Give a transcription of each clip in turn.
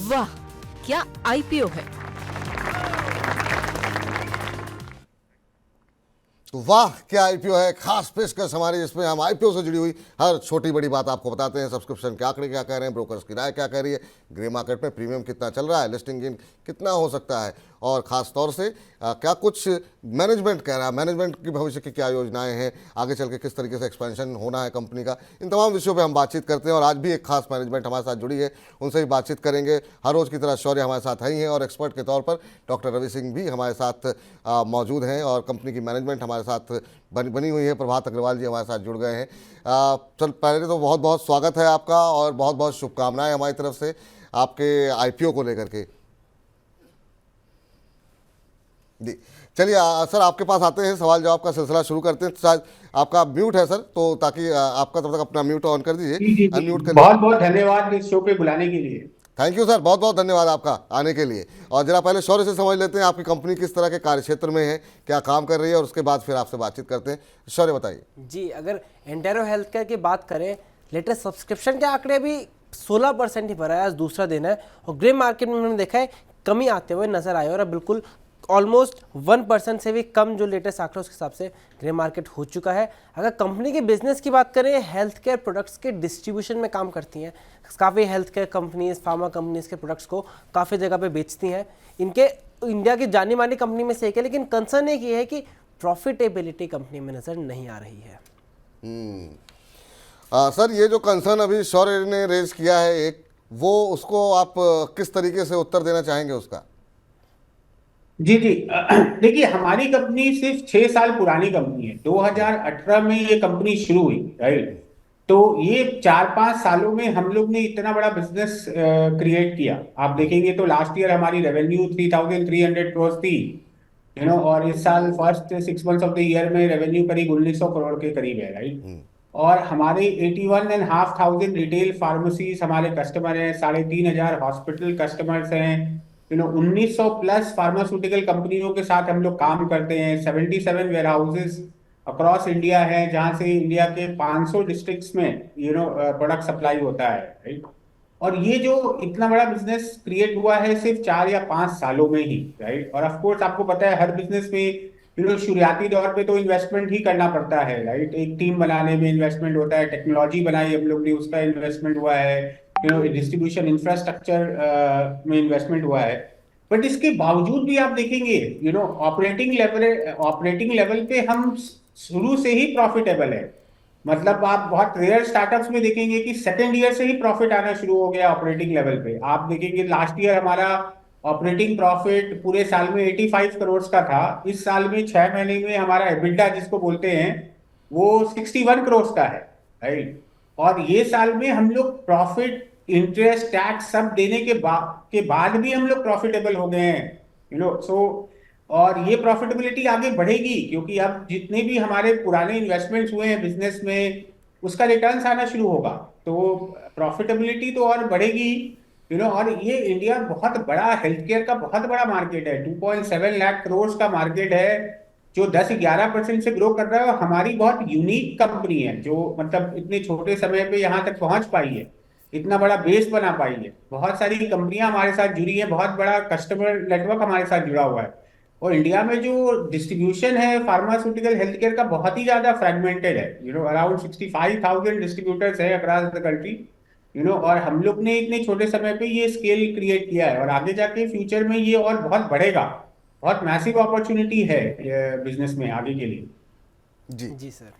वाह, क्या आईपीओ है। वाह क्या आईपीओ है, खास पेशकश हमारी, जिसमें हम आईपीओ से जुड़ी हुई हर छोटी बड़ी बात आपको बताते हैं। सब्सक्रिप्शन के आंकड़े क्या कह रहे हैं, ब्रोकर्स की राय क्या कह रही है, ग्रे मार्केट में प्रीमियम कितना चल रहा है, लिस्टिंग गेन कितना हो सकता है, और ख़ास तौर से क्या कुछ मैनेजमेंट कह रहा है, मैनेजमेंट की भविष्य की क्या योजनाएं हैं, आगे चल के किस तरीके से एक्सपेंशन होना है कंपनी का। इन तमाम विषयों पे हम बातचीत करते हैं और आज भी एक खास मैनेजमेंट हमारे साथ जुड़ी है, उनसे भी बातचीत करेंगे। हर रोज़ की तरह शौर्य हमारे साथ ही हैं और एक्सपर्ट के तौर पर डॉक्टर रवि सिंह भी हमारे साथ मौजूद हैं और कंपनी की मैनेजमेंट हमारे साथ बनी हुई है। प्रभात अग्रवाल जी हमारे साथ जुड़ गए हैं। चल पहले तो बहुत बहुत स्वागत है आपका और बहुत बहुत शुभकामनाएं हमारी तरफ से आपके आईपीओ को लेकर के। जी चलिए सर, आपके पास आते हैं, सवाल जवाब का सिलसिला शुरू करते हैं। शायद आपका म्यूट है सर, तो ताकि आपका तब तक अपना म्यूट ऑन कर दीजिए, जी जी अनम्यूट जी, कर बहुत बहुत धन्यवाद इस शो पे बुलाने के लिए। थैंक यू सर, बहुत बहुत धन्यवाद आपका आने के लिए। और जरा पहले शौर्य से समझ लेते हैं आपकी कंपनी किस तरह के कार्यक्षेत्र में है, क्या काम कर रही है, और उसके बाद फिर आपसे बातचीत करते हैं। शौर्य बताइए। जी, अगर एंटेरो हेल्थ केयर की बात करें, लेटेस्ट सब्सक्रिप्शन के आंकड़े भी 16% ही भरा है, आज दूसरा दिन है, और ग्रे मार्केट में हमने देखा है कमी आते हुए नजर आई, और अब बिल्कुल ऑलमोस्ट 1% से भी कम जो लेटेस्ट आंकड़े उसके हिसाब से ग्रे मार्केट हो चुका है। अगर कंपनी के बिजनेस की बात करें, हेल्थ केयर प्रोडक्ट्स के डिस्ट्रीब्यूशन में काम करती हैं, काफ़ी health care companies, pharma companies के प्रोडक्ट्स को काफ़ी जगह पे बेचती हैं। इनके इंडिया की जानी मानी कंपनी में से एक है, लेकिन कंसर्न एक ये है कि प्रॉफिटेबिलिटी कंपनी में नज़र नहीं आ रही है। सर, ये जो कंसर्न अभी शौर्य ने रेज किया है एक, वो उसको आप किस तरीके से उत्तर देना चाहेंगे उसका? जी जी, देखिए हमारी कंपनी सिर्फ 6 साल पुरानी कंपनी है। 2018 में ये कंपनी शुरू हुई, राइट। तो ये 4-5 सालों में हम लोग ने इतना बड़ा बिजनेस क्रिएट किया। आप देखेंगे तो लास्ट ईयर हमारी रेवेन्यू 3,300 करोड़ थी, और इस साल first 6 months of the year में रेवेन्यू करीब 1,900 करोड़ के करीब है, राइट। और हमारे 81,500 रिटेल फार्मेसीज हमारे कस्टमर हैं, 3,500 हॉस्पिटल कस्टमर्स हैं, 1,900 प्लस फार्मास्यूटिकल कंपनियों के साथ हम लोग काम करते हैं। 77 वेयर हाउसेज अक्रॉस इंडिया है, जहां से इंडिया के 500 डिस्ट्रिक्ट्स में प्रोडक्ट सप्लाई होता है, राइट। और ये जो इतना बड़ा बिजनेस क्रिएट हुआ है सिर्फ 4 या 5 सालों में ही, राइट। और ऑफ कोर्स आपको पता है हर बिजनेस में शुरुआती दौर पे तो इन्वेस्टमेंट ही करना पड़ता है, राइट। एक टीम बनाने में इन्वेस्टमेंट होता है, टेक्नोलॉजी बनाई हम लोग ने, उसका इन्वेस्टमेंट हुआ है, डिस्ट्रीब्यूशन इंफ्रास्ट्रक्चर में इन्वेस्टमेंट हुआ है। बट इसके बावजूद भी आप देखेंगे ऑपरेटिंग लेवल पे हम शुरू से ही प्रॉफिटेबल है। मतलब आप बहुत रेयर स्टार्टअप्स में देखेंगे कि सेकेंड ईयर से ही प्रॉफिट आना शुरू हो गया ऑपरेटिंग लेवल पे। आप देखेंगे लास्ट ईयर हमारा ऑपरेटिंग प्रॉफिट पूरे साल में 85 करोड़ का था। इस साल में 6 महीने में हमारा एबिटा जिसको बोलते हैं वो 61 करोड़ का है, राइट। और ये साल में हम लोग प्रॉफिट, इंटरेस्ट, टैक्स सब देने के बाद भी हम लोग प्रॉफिटेबल हो गए हैं, सो। और ये प्रॉफिटेबिलिटी आगे बढ़ेगी क्योंकि अब जितने भी हमारे पुराने इन्वेस्टमेंट्स हुए हैं बिजनेस में, उसका रिटर्न्स आना शुरू होगा, तो प्रॉफिटेबिलिटी तो और बढ़ेगी, और ये इंडिया बहुत बड़ा हेल्थ केयर का बहुत बड़ा मार्केट है। 2.7 लाख करोड़ का मार्केट है जो 10-11% से ग्रो कर रहा है। और हमारी बहुत यूनिक कंपनी है जो मतलब इतने छोटे समय पे यहाँ तक पहुंच पाई है, इतना बड़ा बेस बना पाई है। बहुत सारी कंपनियां हमारे साथ जुड़ी हैं, बहुत बड़ा कस्टमर नेटवर्क हमारे साथ जुड़ा हुआ है। और इंडिया में जो डिस्ट्रीब्यूशन है फार्मास्यूटिकल हेल्थ केयर का बहुत ही ज्यादा फ्रेगमेंटेड है, अराउंड 65,000 डिस्ट्रीब्यूटर्स है अक्रॉस द कंट्री, और हम लोग ने इतने छोटे समय पे ये स्केल क्रिएट किया है। और आगे जाके फ्यूचर में ये और बहुत बढ़ेगा। बहुत मैसिव अपॉर्चुनिटी है बिजनेस में आगे के लिए। जी सर।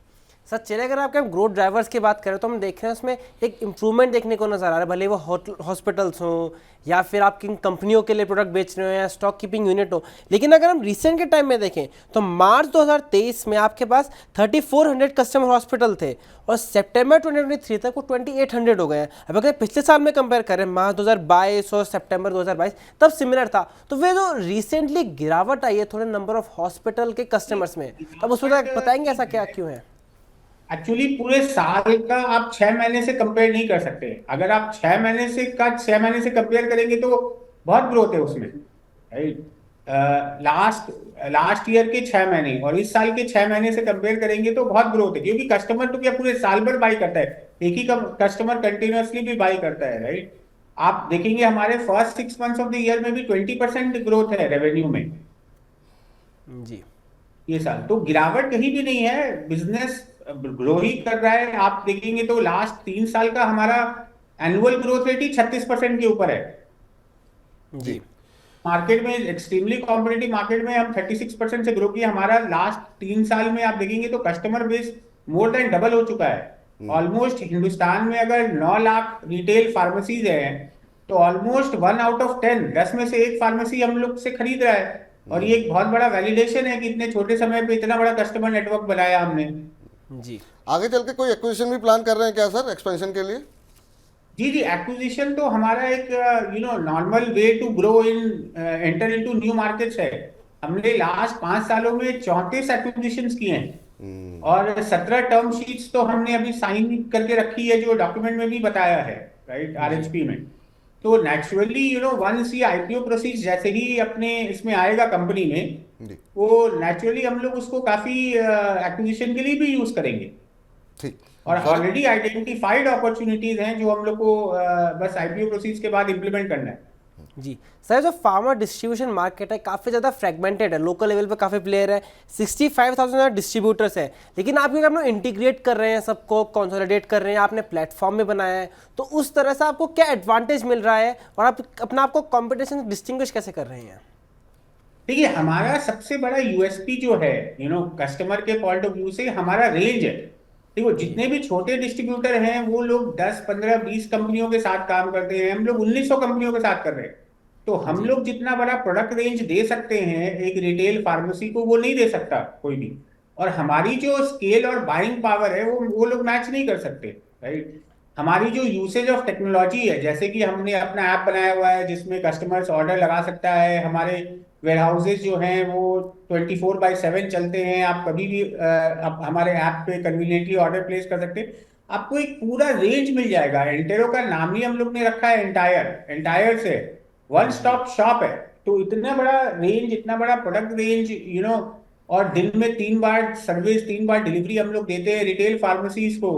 सर चलिए, अगर आपके हम ग्रोथ ड्राइवर्स की बात करें तो हम देख रहे हैं उसमें एक इम्प्रूवमेंट देखने को नजर आ रहा है, भले वो हॉस्पिटल्स हों या फिर आप किन कंपनियों के लिए प्रोडक्ट बेच रहे हो या स्टॉक कीपिंग यूनिट हो। लेकिन अगर हम रिसेंट के टाइम में देखें तो मार्च 2023 में आपके पास 3400 कस्टमर हॉस्पिटल थे और सितंबर 2023 तक वो 2800 हो गए हैं। अब अगर पिछले साल में कंपेयर करें, मार्च 2022 और सितंबर 2022, तब सिमिलर था। तो वे जो रिसेंटली गिरावट आई है थोड़े नंबर ऑफ हॉस्पिटल के कस्टमर्स में, तब उसमें बताएंगे ऐसा क्या क्यों है? एक्चुअली पूरे साल का आप 6 महीने से कंपेयर नहीं कर सकते। अगर आप 6 महीने से 6 महीने से कंपेयर करेंगे तो बहुत ग्रोथ है उसमें, राइट। लास्ट ईयर के 6 महीने और इस साल के 6 महीने से कंपेयर करेंगे तो बहुत ग्रोथ है, क्योंकि कस्टमर तो क्या पूरे साल भर बाई करता है, एक ही कस्टमर कंटिन्यूअसली भी बाई करता है, राइट। आप देखेंगे हमारे first 6 months of the year में भी 20% ग्रोथ है रेवेन्यू में जी ये साल। तो गिरावट कहीं भी नहीं है, बिजनेस ग्रो ही कर रहा है। आप देखेंगे तो लास्ट 3 साल का हमारा एनुअल ग्रोथ रेट ही 36% के ऊपर है। जी मार्केट में एक्सट्रीमली कॉम्पिटिटिव मार्केट में हम 36% से ग्रो किया। हमारा लास्ट 3 साल में आप देखेंगे तो customer base more than double हो चुका है। ऑलमोस्ट हिंदुस्तान में अगर 9 लाख रिटेल फार्मेसीज हैं तो ऑलमोस्ट 1 आउट ऑफ 10, 10 में से एक फार्मेसी हम लोग से खरीद रहा है। और ये एक बहुत बड़ा वैलिडेशन है कि इतने छोटे समय पे इतना बड़ा कस्टमर नेटवर्क बनाया हमने। जी आगे चल के कोई एक्विजिशन भी प्लान कर रहे हैं क्या सर एक्सपेंशन के लिए? जी जी, एक्विजिशन तो हमारा एक normal way to grow in enter into new markets है। हमने लास्ट 5 सालों में 34 एक्विजिशंस किए हैं और 17 टर्म शीट्स तो हमने अभी साइन करके रखी है, जो डॉक्यूमेंट में भी बताया है, राइट, आरएचपी में। तो नेचुरली वंस ये आईपीओ प्रोसीड जैसे ही अपने इसमें आएगा कंपनी में, जी वो नेचुरली हम लोग उसको काफी एक्विजिशन के लिए भी यूज करेंगे। ठीक। और ऑलरेडी आइडेंटिफाइड अपॉर्चुनिटीज हैं जो हम लोग को बस आईपीओ प्रोसीज के बाद इंप्लीमेंट करना है। जी सर, जो फार्मा डिस्ट्रीब्यूशन मार्केट है काफ़ी ज़्यादा फ्रेगमेंटेड है, लोकल लेवल पे काफ़ी प्लेयर है, 65,000 डिस्ट्रीब्यूटर्स है, लेकिन आप ये अपना इंटीग्रेट कर रहे हैं, सबको कंसोलिडेट कर रहे हैं, आपने प्लेटफॉर्म में बनाया है, तो उस तरह से आपको क्या एडवांटेज मिल रहा है और आप अपना आपको कॉम्पिटिशन डिस्टिंग्विश कैसे कर रहे हैं? देखिए, हमारा सबसे बड़ा यूएसपी जो है कस्टमर के पॉइंट ऑफ व्यू से हमारा रेंज है। देखो, जितने भी छोटे डिस्ट्रीब्यूटर हैं वो लोग 10, 15, 20 कंपनियों के साथ काम करते हैं, हम लोग 1900 कंपनियों के साथ कर रहे हैं। तो हम लोग जितना बड़ा प्रोडक्ट रेंज दे सकते हैं एक रिटेल फार्मेसी को, वो नहीं दे सकता कोई भी। और हमारी जो स्केल और बाइंग पावर है वो लोग मैच नहीं कर सकते, राइट। हमारी जो यूसेज ऑफ टेक्नोलॉजी है, जैसे कि हमने अपना ऐप बनाया हुआ है जिसमें कस्टमर्स ऑर्डर लगा सकता है, हमारे वेयर हाउसेज जो हैं वो 24/7 चलते हैं, आप कभी भी आप हमारे ऐप पे कन्वीनियंटली ऑर्डर प्लेस कर सकते हैं। आपको एक पूरा रेंज मिल जाएगा। एंटेरो का नाम ही हम लोग ने रखा है एंटायर से वन स्टॉप शॉप है। तो इतना बड़ा रेंज, इतना बड़ा प्रोडक्ट रेंज, और दिन में 3 बार सर्विस, 3 बार डिलीवरी हम लोग देते हैं रिटेल फार्मेसीज को।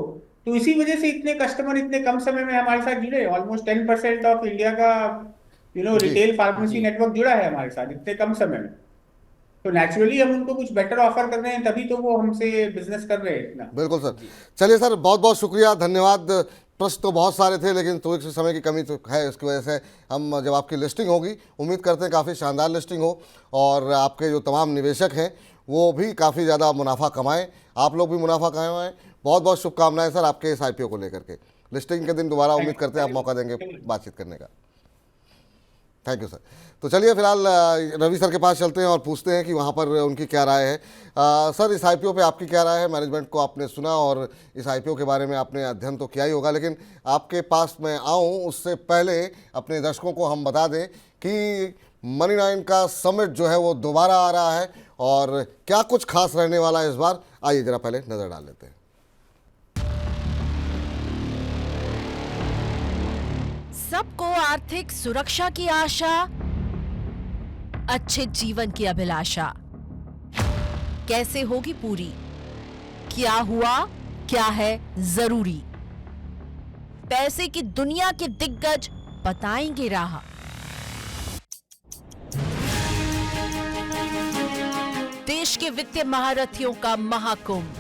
तो इसी वजह से इतने कस्टमर इतने कम समय में हमारे साथ जुड़े। ऑलमोस्ट 10% ऑफ इंडिया का रिटेल फार्मेसी नेटवर्क जुड़ा है हमारे साथ इतने कम समय में। तो नेचुरली हम उनको कुछ बेटर ऑफर कर रहे हैं, तभी तो वो हमसे बिजनेस कर रहे हैं इतना। बिल्कुल सर। चलिए सर, बहुत बहुत शुक्रिया, धन्यवाद। प्रश्न तो बहुत सारे थे लेकिन थोड़ी सी समय की कमी तो है, इसकी वजह से हम जब आपकी लिस्टिंग होगी, उम्मीद करते हैं काफ़ी शानदार लिस्टिंग हो और आपके जो तमाम निवेशक हैं वो भी काफ़ी ज़्यादा मुनाफा कमाएं, आप लोग भी मुनाफा कमाएं। बहुत बहुत शुभकामनाएं सर आपके इस आईपीओ को लेकर के। लिस्टिंग के दिन दोबारा उम्मीद करते हैं आप मौका देंगे बातचीत करने का। Thank you sir. तो चलिए फिलहाल रवि सर के पास चलते हैं और पूछते हैं कि वहाँ पर उनकी क्या राय है। सर, इस आईपीओ पे आपकी क्या राय है? मैनेजमेंट को आपने सुना और इस आईपीओ के बारे में आपने अध्ययन तो किया ही होगा, लेकिन आपके पास मैं आऊँ उससे पहले अपने दर्शकों को हम बता दें कि मनी9 का समिट जो है वो दोबारा आ रहा है और क्या कुछ खास रहने वाला है इस बार, आइए ज़रा पहले नज़र डाल लेते हैं। सबको आर्थिक सुरक्षा की आशा, अच्छे जीवन की अभिलाषा कैसे होगी पूरी? क्या हुआ, क्या है जरूरी? पैसे की दुनिया के दिग्गज बताएंगे राह। देश के वित्तीय महारथियों का महाकुंभ,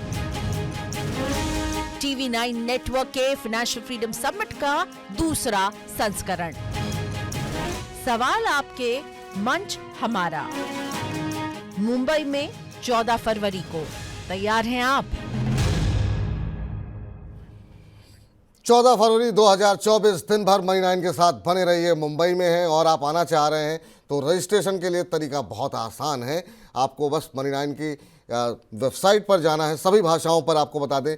TV9 नेटवर्क के फाइनेंशियल फ्रीडम समिट का दूसरा संस्करण। सवाल आपके, मंच हमारा। मुंबई में 14 फरवरी को। तैयार हैं आप? 14 फरवरी 2024 दिन भर मनी9 के साथ बने रहिए। मुंबई में हैं और आप आना चाह रहे हैं तो रजिस्ट्रेशन के लिए तरीका बहुत आसान है। आपको बस मनी9 की वेबसाइट पर जाना है, सभी भाषाओं पर आपको बता दें,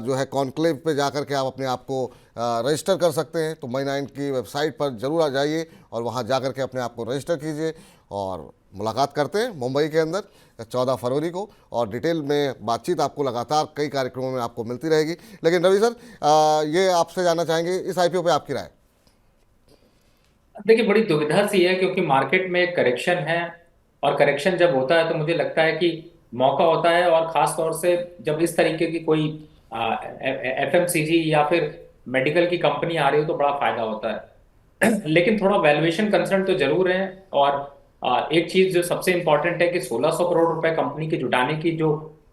जो है कॉन्क्लेव पे जाकर के आप अपने आप को रजिस्टर कर सकते हैं। तो मनी9 की वेबसाइट पर ज़रूर आ जाइए और वहाँ जाकर के अपने आप को रजिस्टर कीजिए और मुलाकात करते हैं मुंबई के अंदर 14 फरवरी को। और डिटेल में बातचीत आपको लगातार कई कार्यक्रमों में आपको मिलती रहेगी। लेकिन रवि सर, ये आपसे जानना चाहेंगे, इस आईपीओ पे आपकी राय? देखिए, बड़ी दुविधा सी है क्योंकि मार्केट में एक करेक्शन है और करेक्शन जब होता है तो मुझे लगता है कि मौका होता है, और खास तौर से जब इस तरीके की कोई एफएमसीजी या फिर मेडिकल की कंपनी आ रही हो तो बड़ा फायदा होता है। लेकिन थोड़ा वैल्यूएशन कंसर्न तो जरूर है। और एक चीज जो सबसे इंपॉर्टेंट है कि 1600 करोड़ रुपए कंपनी के जुटाने की जो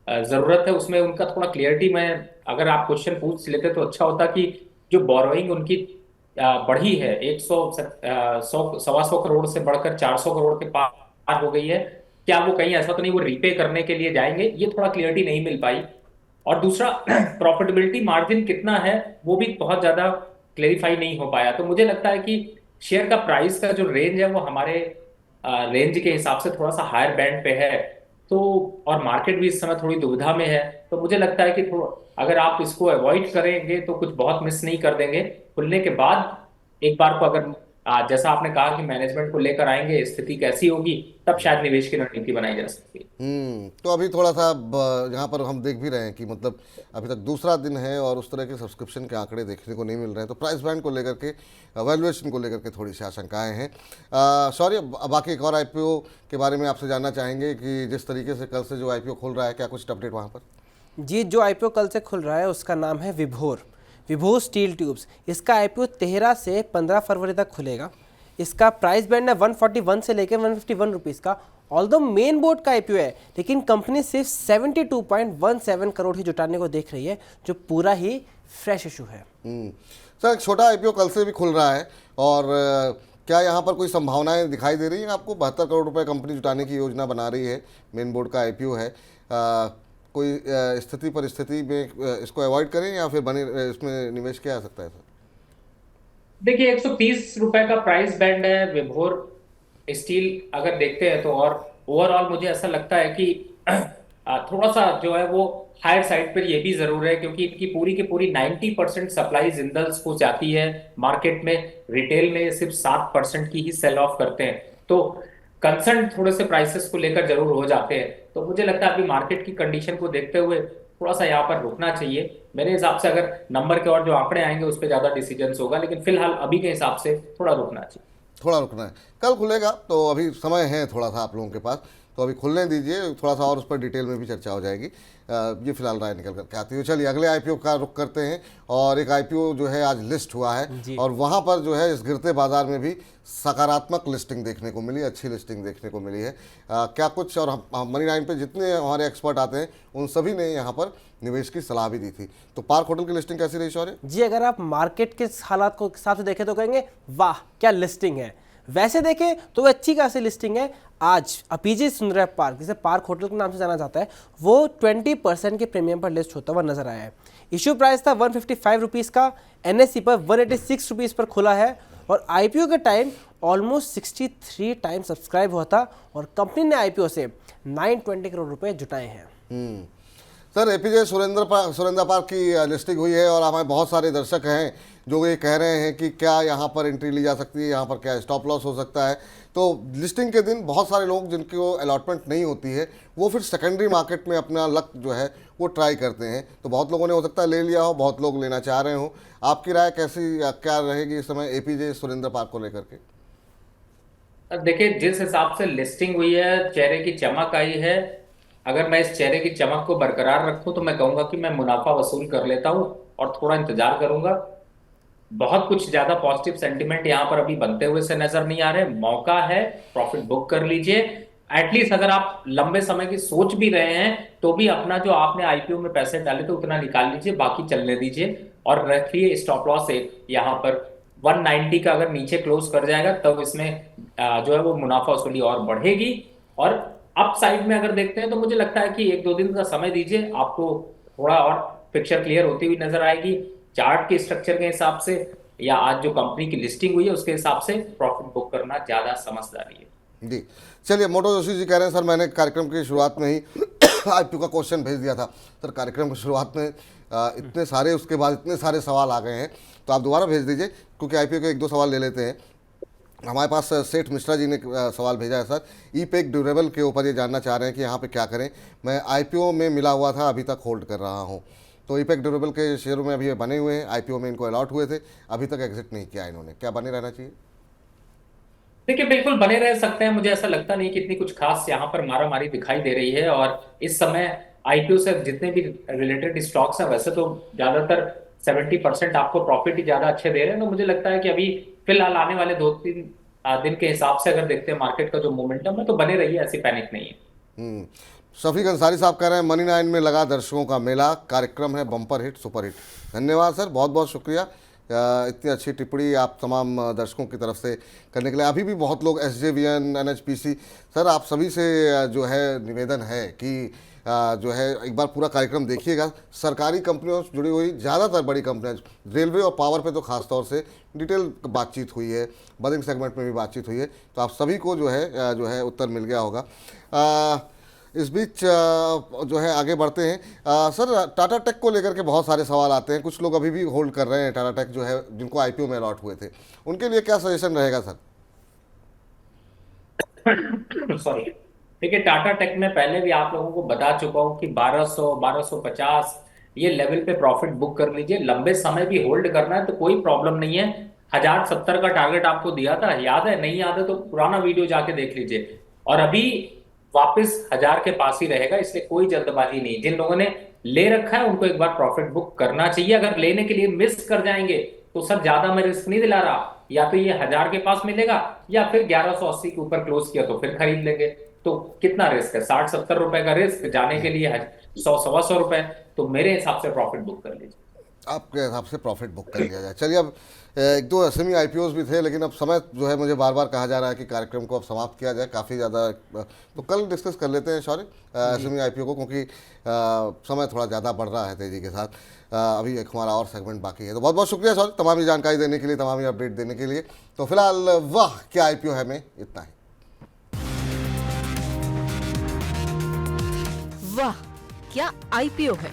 जरूरत है, उसमें उनका थोड़ा क्लियरिटी में अगर आप क्वेश्चन पूछ लेते तो अच्छा होता कि जो बोरोइंग उनकी बढ़ी है 100 सवा 100 करोड़ से बढ़कर 400 करोड़ के पार हो गई है, क्या वो कहीं ऐसा तो नहीं वो रीपे करने के लिए जाएंगे, ये थोड़ा क्लियरिटी नहीं मिल पाई। और दूसरा प्रॉफिटेबिलिटी मार्जिन कितना है वो भी बहुत ज्यादा क्लेरिफाई नहीं हो पाया। तो मुझे लगता है कि शेयर का प्राइस का जो रेंज है वो हमारे रेंज के हिसाब से थोड़ा सा हायर बैंड पे है। तो और मार्केट भी इस समय थोड़ी दुविधा में है, तो मुझे लगता है कि थोड़ा अगर आप इसको अवॉइड करेंगे तो कुछ बहुत मिस नहीं कर देंगे। खुलने के बाद एक बार को अगर जैसा आपने कहा कि मैनेजमेंट को लेकर आएंगे, स्थिति कैसी होगी, तब शायद निवेश की रणनीति बनाई जा सकती है। तो अभी थोड़ा सा यहाँ पर हम देख भी रहे हैं कि मतलब अभी तक दूसरा दिन है और उस तरह के सब्सक्रिप्शन के आंकड़े देखने को नहीं मिल रहे हैं, तो प्राइस बैंड को लेकर के, वैल्यूएशन को लेकर के थोड़ी सी आशंकाएं हैं। सॉरी, बाकी एक और आईपीओ के बारे में आपसे जानना चाहेंगे कि जिस तरीके से कल से जो आईपीओ खुल रहा है, क्या कुछ अपडेट वहाँ पर? जी, जो आईपीओ कल से खुल रहा है उसका नाम है विभोर स्टील ट्यूब्स। इसका आईपीओ 13 से 15 फरवरी तक खुलेगा। इसका प्राइस बैंड है 141 से लेकर 151 रुपीज़ का। ऑल्दो मेन बोर्ड का आईपीओ है, लेकिन कंपनी सिर्फ 72.17 करोड़ ही जुटाने को देख रही है, जो पूरा ही फ्रेश इशू है। सर, एक छोटा आईपीओ कल से भी खुल रहा है और क्या यहाँ पर कोई संभावनाएं दिखाई दे रही हैं आपको? 72 करोड़ रुपए कंपनी जुटाने की योजना बना रही है, मेन बोर्ड का आईपीओ है। कोई स्थिति परिस्थिति में इसको अवॉइड करें या फिर बने इसमें निवेश किया जा सकता है? सर देखिए, 130 रुपए का प्राइस बैंड है विभोर स्टील अगर देखते हैं तो। और ओवरऑल मुझे ऐसा लगता है कि थोड़ा सा जो है वो हायर साइड पर ये भी जरूर है, क्योंकि इनकी पूरी की पूरी 90% सप्लाई जिंदल्स को जाती है मार्केट में। रिटेल में सिर्फ 7% की ही सेल ऑफ करते हैं, तो कंसर्न थोड़े से प्राइसेस को लेकर जरूर हो जाते हैं। तो मुझे लगता है अभी मार्केट की कंडीशन को देखते हुए थोड़ा सा यहाँ पर रुकना चाहिए। मेरे हिसाब से अगर नंबर के और जो आंकड़े आएंगे उस पर ज्यादा डिसीजन होगा, लेकिन फिलहाल अभी के हिसाब से थोड़ा रुकना चाहिए। थोड़ा रुकना है, कल खुलेगा तो अभी समय है थोड़ा सा आप लोगों के पास, तो अभी खुलने दीजिए, थोड़ा सा और उस पर डिटेल में भी चर्चा हो जाएगी। ये फिलहाल राय निकल करके आती है। चलिए अगले आईपीओ का रुख करते हैं। और एक आईपीओ जो है आज लिस्ट हुआ है और वहाँ पर जो है इस गिरते बाजार में भी सकारात्मक लिस्टिंग देखने को मिली, अच्छी लिस्टिंग देखने को मिली है। क्या कुछ, और हम मनी लाइन पे जितने हमारे एक्सपर्ट आते हैं उन सभी ने यहाँ पर निवेश की सलाह भी दी थी। तो पार्क होटल की लिस्टिंग कैसी रही शौर्य? जी, अगर आप मार्केट के हालात को हिसाब से देखें तो कहेंगे वाह क्या लिस्टिंग है। वैसे देखें तो वो अच्छी खासी लिस्टिंग है। आज अपीजी सुंदर पार्क, जिसे पार्क होटल के नाम से जाना जाता है, वो 20% के प्रीमियम पर लिस्ट होता हुआ नजर आया है। इशू प्राइस था 155 रुपीज़ का, एनएससी पर 186 रुपीज़ पर खुला है और आईपीओ के टाइम ऑलमोस्ट 63 टाइम सब्सक्राइब हुआ था और कंपनी ने आईपीओ से 920 करोड़ रुपए जुटाए हैं। सर, एपीजे सुरेंद्र पार्क की लिस्टिंग हुई है और हमारे बहुत सारे दर्शक हैं जो ये कह रहे हैं कि क्या यहाँ पर एंट्री ली जा सकती है, यहाँ पर क्या स्टॉप लॉस हो सकता है। तो लिस्टिंग के दिन बहुत सारे लोग जिनको अलॉटमेंट नहीं होती है वो फिर सेकेंडरी मार्केट में अपना लक जो है वो ट्राई करते हैं। तो बहुत लोगों ने हो सकता है ले लिया हो, बहुत लोग लेना चाह रहे हो। आपकी राय कैसी क्या रहेगी इस समय एपीजे सुरेंद्र पार्क को लेकर के? देखिए, जिस हिसाब से लिस्टिंग हुई है, चेहरे की चमक आई है, अगर मैं इस चेहरे की चमक को बरकरार रखूं तो मैं कहूंगा कि मैं मुनाफा वसूल कर लेता हूं और थोड़ा इंतजार करूंगा। बहुत कुछ ज्यादा पॉजिटिव सेंटिमेंट यहाँ पर अभी बनते हुए से नजर नहीं आ रहे। मौका है, प्रॉफिट बुक कर लीजिए। एटलीस्ट अगर आप लंबे समय की सोच भी रहे हैं तो भी अपना जो आपने आईपीओ में पैसे डाले तो उतना निकाल लीजिए, बाकी चलने दीजिए और रखिए स्टॉप लॉस एक यहाँ पर 190 का अगर नीचे क्लोज कर जाएगा तब इसमें जो है वो मुनाफा वसूली और बढ़ेगी। और अप साइड में अगर देखते हैं तो मुझे लगता है कि 1-2 दिन का समय दीजिए, आपको थोड़ा और पिक्चर क्लियर होती हुई नजर आएगी। चार्ट के स्ट्रक्चर के हिसाब से या आज जो कंपनी की लिस्टिंग हुई है उसके हिसाब से प्रॉफिट बुक करना ज्यादा समझदारी है। जी चलिए, मोटो जोशी जी कह रहे हैं सर मैंने कार्यक्रम की शुरुआत में ही आईपीओ का क्वेश्चन भेज दिया था। सर कार्यक्रम की शुरुआत में इतने सारे, उसके बाद इतने सारे सवाल आ गए हैं तो आप दोबारा भेज दीजिए, क्योंकि आईपीओ के 1-2 सवाल ले लेते हैं। हमारे पास सेठ मिश्रा जी ने सवाल भेजा है सर, ईपेक ड्यूरेबल के ऊपर ये जानना चाह रहे हैं कि यहाँ पे क्या करें। मैं आईपीओ में मिला हुआ था, अभी तक होल्ड कर रहा हूँ। तो ईपेक ड्यूरेबल के शेयरों में अभी ये बने हुए हैं, आईपीओ में इनको अलॉट हुए थे, अभी तक एग्जिट नहीं किया इन्होंने, क्या बने रहना चाहिए? देखिए, बिल्कुल बने रह सकते हैं। मुझे ऐसा लगता नहीं कि इतनी कुछ खास यहाँ पर मारामारी दिखाई दे रही है। और इस समय आईपीओ से जितने भी रिलेटेड स्टॉक्स हैं वैसे तो ज्यादातर 70% आपको प्रॉफिट ही ज्यादा अच्छे दे रहे हैं। तो मुझे लगता है कि अभी फिलहाल आने वाले 2-3 दिन के हिसाब से अगर देखते हैं मार्केट का जो मोमेंटम है, तो बने रहिए, ऐसी पैनिक नहीं है। शफीक अंसारी साहब कह रहे हैं मनी 9 में लगा दर्शकों का मेला, कार्यक्रम है बम्पर हिट सुपर हिट। धन्यवाद सर, बहुत बहुत शुक्रिया इतनी अच्छी टिप्पणी आप तमाम दर्शकों की तरफ से करने के लिए। अभी भी बहुत लोग SJVN NHPC, सर आप सभी से जो है निवेदन है कि जो है एक बार पूरा कार्यक्रम देखिएगा। सरकारी कंपनियों से जुड़ी हुई ज़्यादातर बड़ी कंपनियां, रेलवे और पावर पे तो खास तौर से डिटेल बातचीत हुई है, बदिंग सेगमेंट में भी बातचीत हुई है, तो आप सभी को जो है उत्तर मिल गया होगा। इस बीच जो है आगे बढ़ते हैं। सर टाटा टेक को लेकर के बहुत सारे सवाल आते हैं, कुछ लोग अभी भी होल्ड कर रहे हैं टाटा टेक जो है, जिनको IPO में अलॉट हुए थे, उनके लिए क्या सजेशन रहेगा सर? सॉरी, देखिए टाटा टेक में पहले भी आप लोगों को बता चुका हूं कि 1200 1250 ये लेवल पे प्रॉफिट बुक कर लीजिए। लंबे समय भी होल्ड करना है तो कोई प्रॉब्लम नहीं है। 1070 का टारगेट आपको दिया था, याद है? नहीं याद है तो पुराना वीडियो जाके देख लीजिए। और अभी वापस 1000 के पास ही रहेगा, इसलिए कोई जल्दबाजी नहीं। जिन लोगों ने ले रखा है उनको एक बार प्रॉफिट बुक करना चाहिए। अगर लेने के लिए मिस कर जाएंगे तो सर ज्यादा मैं रिस्क नहीं दिला रहा, या तो ये 1000 के पास मिलेगा या फिर 1180 के ऊपर क्लोज किया तो फिर खरीद लेंगे। तो कितना रिस्क है? 60-70 रुपए का रिस्क, जाने के लिए 100-125 रुपए। तो मेरे हिसाब से प्रॉफिट बुक कर लीजिए। आपके हिसाब से प्रॉफिट बुक कर लिया जाए। चलिए, अब एक दो SME IPOs भी थे, लेकिन अब समय जो है मुझे बार बार कहा जा रहा है कि कार्यक्रम को अब समाप्त किया जाए, काफ़ी ज़्यादा, तो कल डिस्कस कर लेते हैं सॉरी SME IPO को, क्योंकि समय थोड़ा ज़्यादा बढ़ रहा है तेज़ी के साथ। अभी एक हमारा और सेगमेंट बाकी है, तो बहुत बहुत शुक्रिया सॉरी तमाम जानकारी देने के लिए, तमाम अपडेट देने के लिए। तो फिलहाल वाह क्या IPO है में इतना ही। वाह क्या IPO है।